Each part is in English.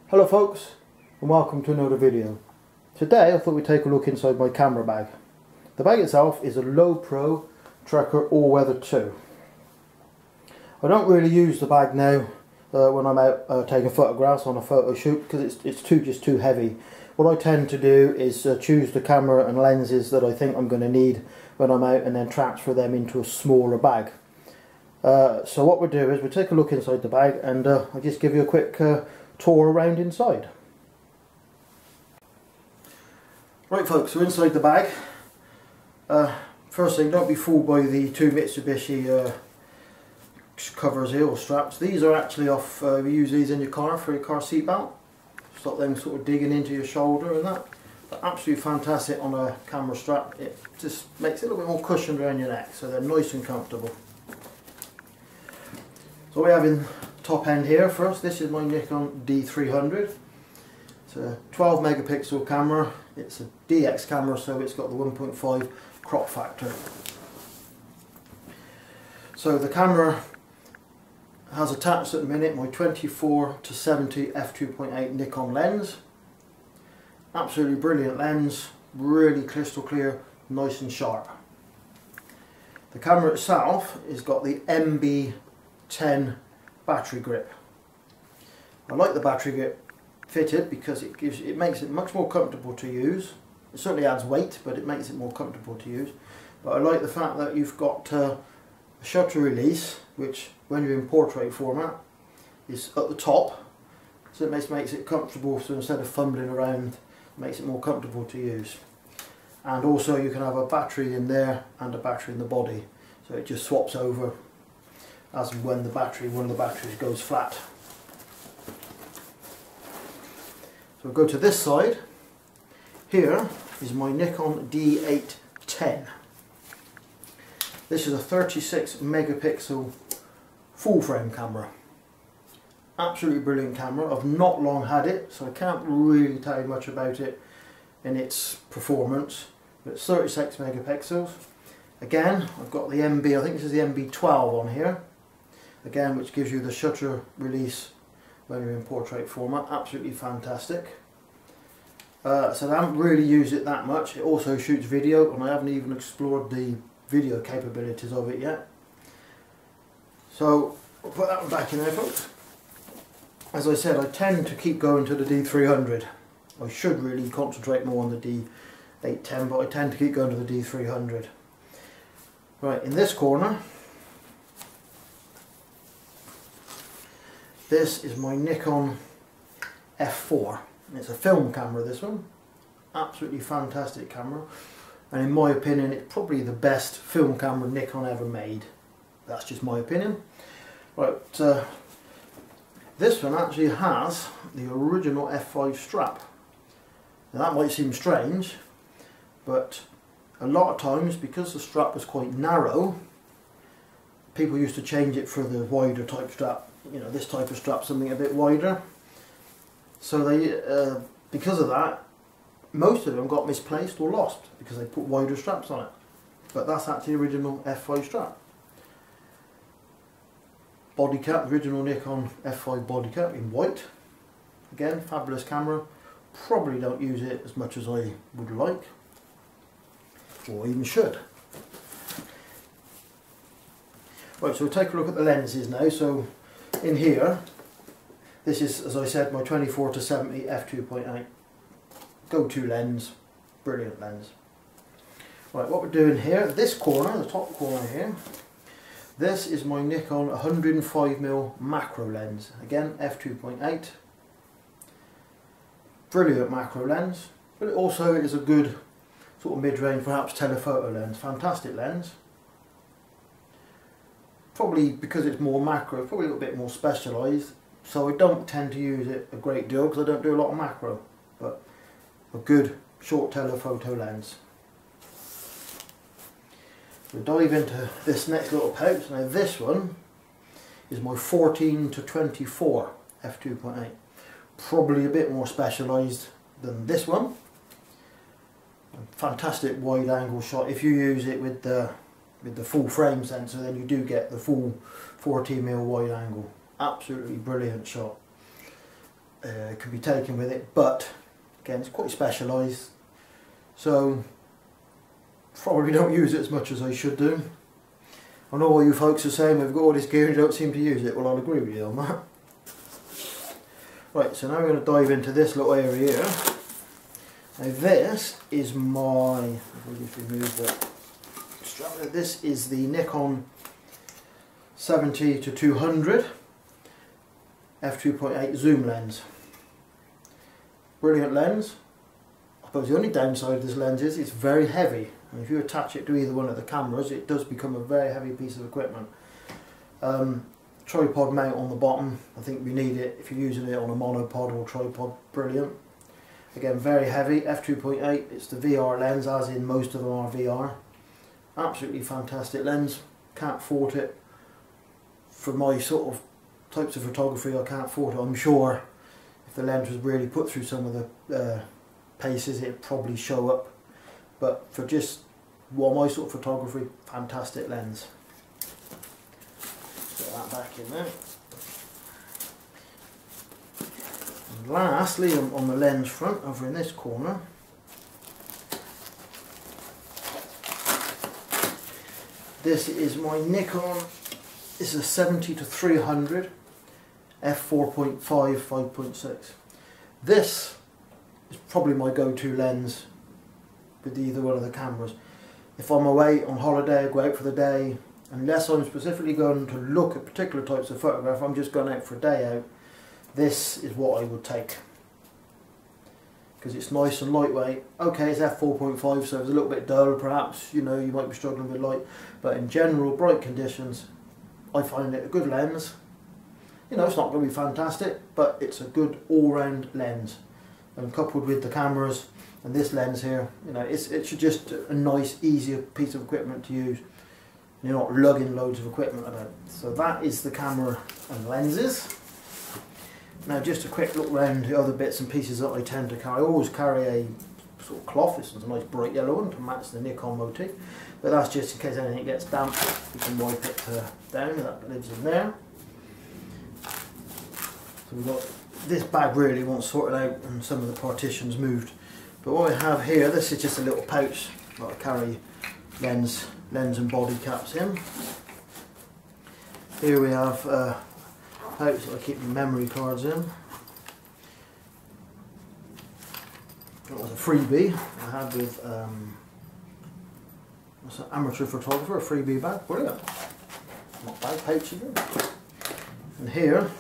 Hello folks, and welcome to another video. Today I thought we'd take a look inside my camera bag. The bag itself is a Lowepro Trekker AW2. I don't really use the bag now when I'm out taking photographs on a photo shoot because it's just too heavy. What I tend to do is choose the camera and lenses that I think I'm going to need when I'm out and then transfer them into a smaller bag. So what we'll do is we'll take a look inside the bag and I'll just give you a quick tour around inside. Right folks, so inside the bag, first thing, don't be fooled by the two Mitsubishi covers here, or straps. These are actually off, we use these in your car for your car seat belt. Stop them sort of digging into your shoulder and that. But absolutely fantastic on a camera strap. It just makes it a little bit more cushioned around your neck, so they're nice and comfortable. So we have in top end here first, this is my Nikon D300. It's a 12 megapixel camera. It's a DX camera, so it's got the 1.5 crop factor. So the camera has attached at the minute my 24-70 f2.8 Nikon lens. Absolutely brilliant lens, really crystal clear, nice and sharp. The camera itself has got the MB10 battery grip. I like the battery grip fitted because it makes it much more comfortable to use. It certainly adds weight, but it makes it more comfortable to use. But I like the fact that you've got a shutter release, which when you're in portrait format is at the top, so it makes it comfortable. So instead of fumbling around, it makes it more comfortable to use. And also you can have a battery in there and a battery in the body, so it just swaps over as and when one of the batteries goes flat. So we'll go to this side. Here is my Nikon D810. This is a 36 megapixel full frame camera. Absolutely brilliant camera. I've not long had it, so I can't really tell you much about it in its performance, but it's 36 megapixels. Again, I've got the MB, I think this is the MB12 on here. Again, which gives you the shutter release when you're in portrait format. Absolutely fantastic. So I haven't really used it that much. It also shoots video, and I haven't even explored the video capabilities of it yet. So I'll put that one back in there, folks. As I said, I tend to keep going to the D300. I should really concentrate more on the D810, but I tend to keep going to the D300. Right, in this corner, this is my Nikon F4. It's a film camera, this one. Absolutely fantastic camera. And in my opinion, it's probably the best film camera Nikon ever made. That's just my opinion. Right, this one actually has the original F5 strap. Now that might seem strange, but a lot of times, because the strap was quite narrow, people used to change it for the wider type strap. You know, this type of strap, something a bit wider. So they, because of that, most of them got misplaced or lost because they put wider straps on it. But that's actually the original F5 strap. Body cap, original Nikon F5 body cap in white. Again, fabulous camera. Probably don't use it as much as I would like, or even should. Right, so we'll take a look at the lenses now. So in here, this is, as I said, my 24-70 f2.8 go-to lens. Brilliant lens. Right, what we're doing here, this corner, the top corner here, this is my Nikon 105mm macro lens. Again, f2.8. Brilliant macro lens, but it also is a good sort of mid-range, perhaps telephoto lens. Fantastic lens. Probably because it's more macro, probably a little bit more specialised, so I don't tend to use it a great deal because I don't do a lot of macro, but a good short telephoto lens. We'll dive into this next little pouch. Now this one is my 14-24 f2.8, probably a bit more specialised than this one. Fantastic wide angle shot. If you use it with the full frame sensor, then you do get the full 14mm wide angle. Absolutely brilliant shot. can be taken with it, but again it's quite specialised, so probably don't use it as much as I should do. I know all you folks are saying we've got all this gear and you don't seem to use it. Well, I'll agree with you on that. Right, so now we're going to dive into this little area here. Now this is my, if we just remove that strap, this is the Nikon 70-200 f2.8 zoom lens. Brilliant lens. I suppose the only downside of this lens is it's very heavy, and if you attach it to either one of the cameras it does become a very heavy piece of equipment. Tripod mount on the bottom, I think we need it if you're using it on a monopod or tripod, brilliant. Again, very heavy, f2.8, it's the VR lens, as in most of them are VR. Absolutely fantastic lens, can't fault it. For my sort of types of photography I can't fault it. I'm sure if the lens was really put through some of the paces it'd probably show up, but for just my sort of photography, fantastic lens. Put that back in there. And lastly, on the lens front, over in this corner, this is my Nikon. This is a 70-300 f4.5 5.6. This is probably my go-to lens with either one of the cameras. If I'm away on holiday, I go out for the day, unless I'm specifically going to look at particular types of photograph, I'm just going out for a day out, this is what I would take. Because it's nice and lightweight. Okay, it's f4.5, so it's a little bit dull perhaps, you know, you might be struggling with light, but in general, bright conditions, I find it a good lens. You know, it's not going to be fantastic, but it's a good all-round lens. And coupled with the cameras and this lens here, you know, it's just a nice, easier piece of equipment to use. You're not lugging loads of equipment about. So that is the camera and lenses. Now just a quick look around the other bits and pieces that I tend to carry. I always carry a sort of cloth. This one's a nice bright yellow one to match the Nikon motif. But that's just in case anything gets damp, you can wipe it down. That lives in there. So we've got this bag really wants sorted out and some of the partitions moved. But what I have here, this is just a little pouch that I carry lens and body caps in. Here we have a pouch that I keep my memory cards in. That was a freebie I had with what's an amateur photographer, a freebie bag, brilliant. Not bad pouch either. And here,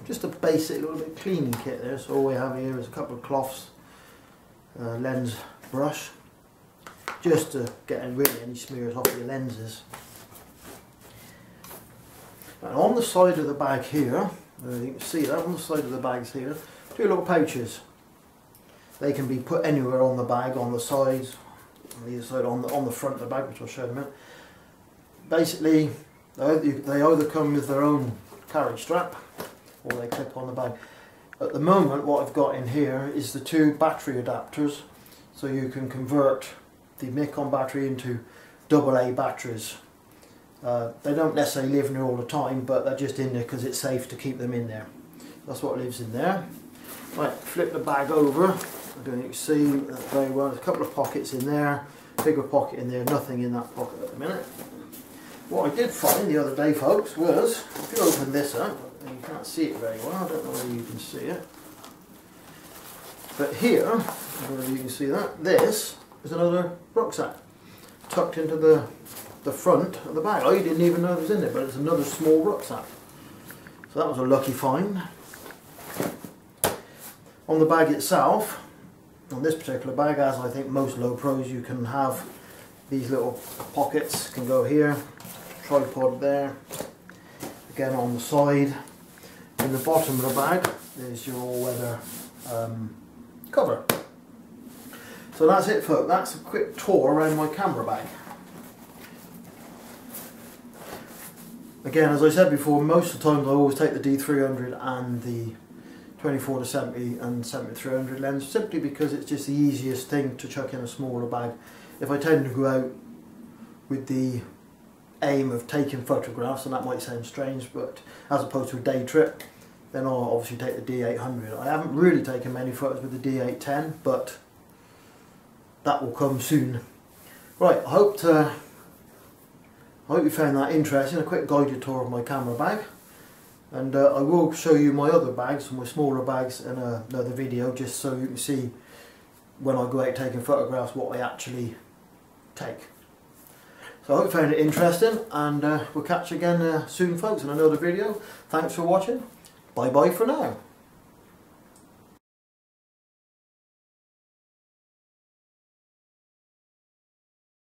just a basic little bit cleaning kit there. So all we have here is a couple of cloths, lens brush, just to get rid of any smears off your lenses. And on the side of the bag here, you can see that on the side of the bags here, two little pouches. They can be put anywhere on the bag, on the sides, on the side, on the front of the bag, which I'll show in a minute. Basically, they either come with their own carry strap or they clip on the bag. At the moment what I've got in here is the two battery adapters, so you can convert the Nikon battery into AA batteries. They don't necessarily live in there all the time, but they're just in there because it's safe to keep them in there. That's what lives in there. Right, flip the bag over. I don't know if you can see that very well. There's a couple of pockets in there, bigger pocket in there, nothing in that pocket at the minute. What I did find the other day, folks, was, if you open this up, and you can't see it very well, I don't know whether you can see it, but here, I don't know if you can see that, this is another rucksack, tucked into the front of the bag. I didn't even know it was in there, but it's another small rucksack. So that was a lucky find. On the bag itself, on this particular bag, as I think most Lowepros, you can have these little pockets, can go here, tripod there, again on the side. In the bottom of the bag there's your all-weather cover. So that's it, folks. That's a quick tour around my camera bag. Again, as I said before, most of the time I always take the D300 and the 24-70 and 70-300 lens, simply because it's just the easiest thing to chuck in a smaller bag. If I tend to go out with the aim of taking photographs, and that might sound strange, but as opposed to a day trip, then I'll obviously take the D800. I haven't really taken many photos with the D810, but that will come soon. Right, I hope you found that interesting, a quick guided tour of my camera bag. And I will show you my other bags, my smaller bags, in another video, just so you can see when I go out taking photographs what I actually take. So I hope you found it interesting, and we'll catch you again soon folks in another video. Thanks for watching. Bye bye for now.